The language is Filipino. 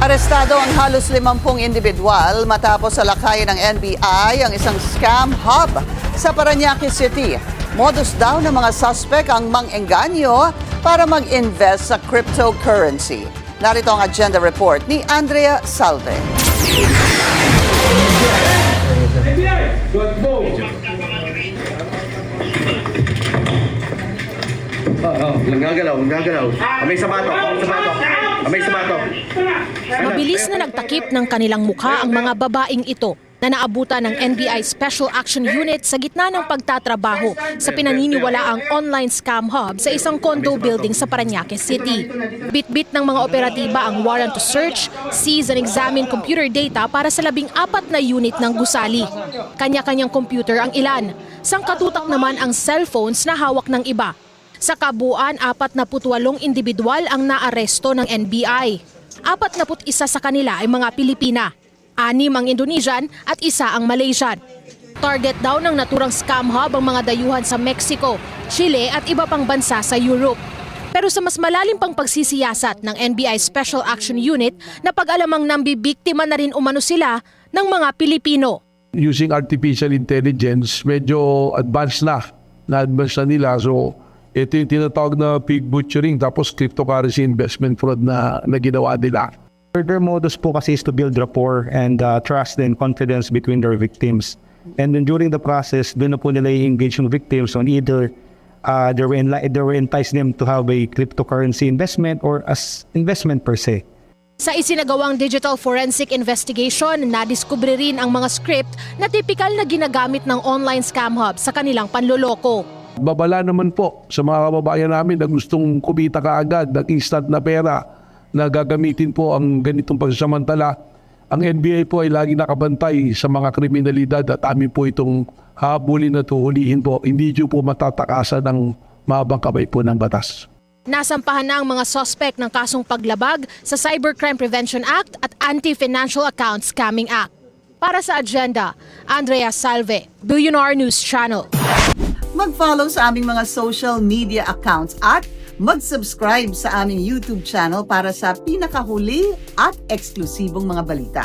Arestado ang halos 50 individual matapos salakayin ng NBI ang isang scam hub sa Parañaque City. Modus daw ng mga suspect ang mang-engganyo para mag-invest sa cryptocurrency. Narito ang agenda report ni Andrea Salve. Nanggagalaw. May sapato. Mabilis na nagtakip ng kanilang mukha ang mga babaeng ito na naabutan ng NBI Special Action Unit sa gitna ng pagtatrabaho sa pinaniniwalaang online scam hub sa isang condo building sa Parañaque City. Bit-bit ng mga operatiba ang warrant to search, seize and examine computer data para sa 14 na unit ng gusali. Kanya-kanyang computer ang ilan. Sangkatutak naman ang cellphones na hawak ng iba. Sa kabuuan, 48 individual ang naaresto ng NBI. 41 sa kanila ay mga Pilipina, 6 ang Indonesian at 1 ang Malaysian. Target daw ng naturang scam hub ang mga dayuhan sa Mexico, Chile at iba pang bansa sa Europe. Pero sa mas malalim pang pagsisiyasat ng NBI Special Action Unit, napag-alamang nambibiktima na rin umano sila ng mga Pilipino. Using artificial intelligence, medyo advanced na nila. So ito yung tinatawag na pig butchering tapos cryptocurrency investment fraud na ginawa nila. Their modus po kasi is to build rapport and trust and confidence between their victims. And then during the process, doon na po nila i-engage yung victims on either they were entice them to have a cryptocurrency investment or as investment per se. Sa isinagawang digital forensic investigation, nadiskubre rin ang mga script na tipikal na ginagamit ng online scam hub sa kanilang panloloko. Babala naman po sa mga kababayan namin na gustong kumita kaagad ng instant na pera na gagamitin po ang ganitong pagsasamantala. Ang NBI po ay lagi nakabantay sa mga kriminalidad at amin po itong habulin at huhulihin po. Hindi po matatakasan ng mahabang kamay po ng batas. Nasampahan na ang mga suspect ng kasong paglabag sa Cybercrime Prevention Act at Anti-Financial Account Scamming Act. Para sa agenda, Andrea Salve, Billionaire News Channel. Mag-follow sa aming mga social media accounts at mag-subscribe sa aming YouTube channel para sa pinakahuli at eksklusibong mga balita.